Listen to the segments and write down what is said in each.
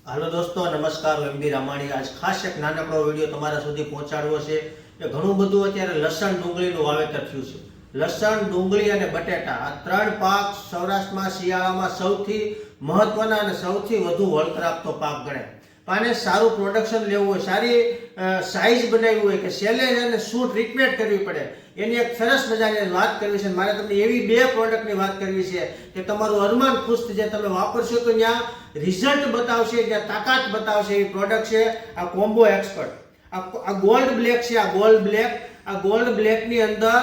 હાલો દોસ્તો, નમસ્કાર. હું એમડી રામાણી આજ ખાસ એક નાનકડો વિડીયો તમારા સુધી પહોંચાડવો છે કે ઘણું બધું અત્યારે લસણ ડુંગળીનું વાવેતર થયું છે. લસણ, ડુંગળી અને બટેટા આ ત્રણ પાક સૌરાષ્ટ્રમાં શિયાળામાં સૌથી મહત્વના અને સૌથી વધુ વળતર આપતો પાક ગણાય. આને સારું પ્રોડક્શન લેવું હોય, સારી સાઇઝ બનાવવી હોય કે સેલે અને શું ટ્રીટમેન્ટ કરવી પડે એની એક સરસ મજાની વાત કરવી છે. મારે તમને એવી બે પ્રોડક્ટની વાત કરવી છે કે તમારું અરમાન ખુશ થઈ જાય. તમે વાપરશો તો ત્યાં રિઝલ્ટ બતાવશે, ત્યાં તાકાત બતાવશે એવી પ્રોડક્ટ છે આ કોમ્બો એક્સપર્ટ. આ ગોલ્ડ બ્લેક છે. આ ગોલ્ડ બ્લેકની અંદર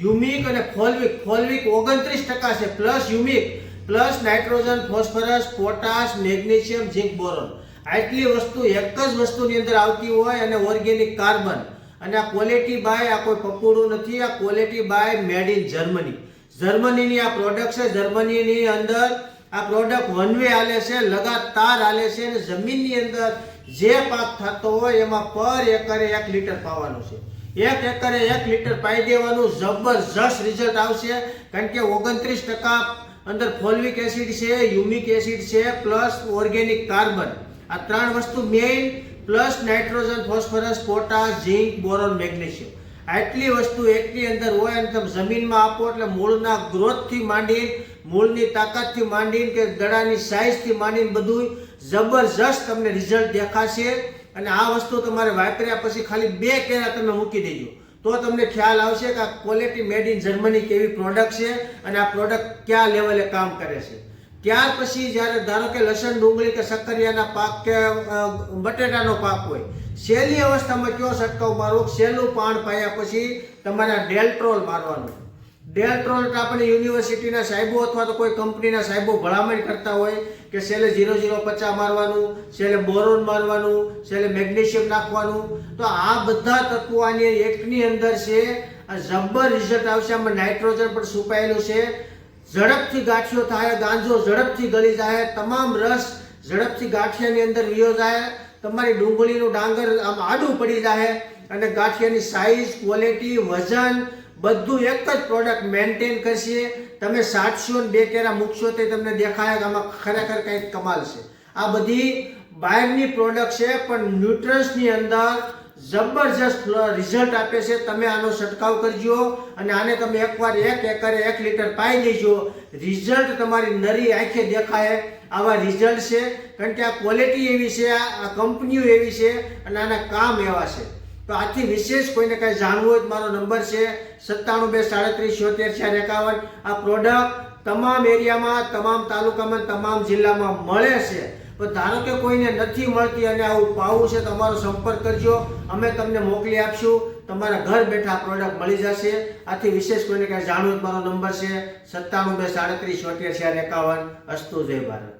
યુમિક અને ફોલ્વિક 29% છે, plus યુમિક plus nitrogen, phosphorus, potash, magnesium, zinc, boron. આટલી વસ્તુ એક જ વસ્તુની અંદર આવતી હોય અને ઓર્ગેનિક કાર્બન. અને આ ક્વોલિટી બાય આ કોઈ પકોડું નથી, આ quality by made in Germany. જર્મનીની આ પ્રોડક્ટ છે. જર્મનીની અંદર આ પ્રોડક્ટ વન વે હાલે છે, લગાતાર હાલે છે અને જમીનની અંદર જે પાક થતો હોય એમાં પર એકરે 1 લીટર પાવાનું છે. 1 એકરે 1 લીટર પાઈ દેવાનું, જબરજસ્ત રિઝલ્ટ આવશે. કારણ કે 29% અંદર ફોલ્વિક એસિડ છે, યુમિક એસિડ છે, પ્લસ ઓર્ગેનિક કાર્બન. આ ત્રણ વસ્તુ main, plus nitrogen, phosphorus, potash, zinc, boron, magnesium. આટલી વસ્તુ એકની અંદર હોય અને તમે જમીનમાં આપો એટલે મૂળના ગ્રોથથી માંડીને, મૂળની તાકાતથી માંડીને કે દડાની સાઇઝથી માંડીને બધું જબરજસ્ત તમને રિઝલ્ટ દેખાશે. અને આ વસ્તુ તમારે વાપર્યા પછી ખાલી 2 કેરા તમે મૂકી દેજો તો તમને ખ્યાલ આવશે કે આ ક્વોલિટી મેડ ઇન જર્મની કેવી પ્રોડક્ટ છે અને આ પ્રોડક્ટ કયા લેવલે કામ કરે છે. ત્યાર પછી જ્યારે ધારો કે લસણ, ડુંગળી કે શક્કરિયાના પાક કે બટેટાનો પાક હોય, સહેલી અવસ્થામાં કયો છંટકાવ મારવો? સહેલું પાણ પાયા પછી તમારે ડેલ્ટ્રોલ મારવાનું. ડેલ્ટ્રોલ આપણે યુનિવર્સિટીના સાહેબો અથવા તો કોઈ કંપનીના સાહેબો ભલામણ કરતા હોય કે સેલે 0050 મારવાનું, સેલે બોરોન મારવાનું, સેલે મેગ્નેશિયમ નાખવાનું. તો આ બધા તત્વો આની એકની અંદર છે. આ જબર રિઝલ્ટ આવશે. આમાં નાઇટ્રોજન પણ છુપાયેલું છે. ઝડપથી ગાંઠિયો થાય, ગાંજો ઝડપથી ગળી જાય, તમામ રસ ઝડપથી ગાંઠિયાની અંદર વિયો જાય. તમારી ડુંગળીનું ડાંગર આમ આડું પડી જાય અને ગાંઠિયાની સાઇઝ, ક્વોલિટી, વજન બધું એક જ પ્રોડક્ટ મેન્ટેન કરશે. તમે સાટશો ને 2 કેરા મૂકશો તો તમને દેખાય કે આમાં ખરેખર કંઈક કમાલ છે. આ બધી બહારની પ્રોડક્ટ છે પણ ન્યુટ્રન્સની અંદર જબરજસ્ત રિઝલ્ટ આપે છે. તમે આનો છંટકાવ કરજો અને આને તમે એકવાર 1 એકરે 1 લીટર પાઈ દેજો. રિઝલ્ટ તમારી નરી આંખે દેખાય આવા રિઝલ્ટ છે. કારણ કે આ ક્વોલિટી એવી છે, આ કંપનીઓ એવી છે અને આના કામ એવા છે. તો આથી વિશેષ કોઈને કાંઈ જાણવું હોય તો મારો નંબર છે 9723374451. આ પ્રોડક્ટ તમામ એરિયામાં, તમામ તાલુકામાં, તમામ જિલ્લામાં મળે છે. પણ ધારો કે કોઈને નથી મળતી અને આવું પાવું છે તો અમારો સંપર્ક કરજો, અમે તમને મોકલી આપશું. તમારા ઘર બેઠા પ્રોડક્ટ મળી જશે. આથી વિશેષ કોઈને કાંઈ જાણવું હોય તો મારો નંબર છે 9723374451. અસ્તુ. જય ભારત.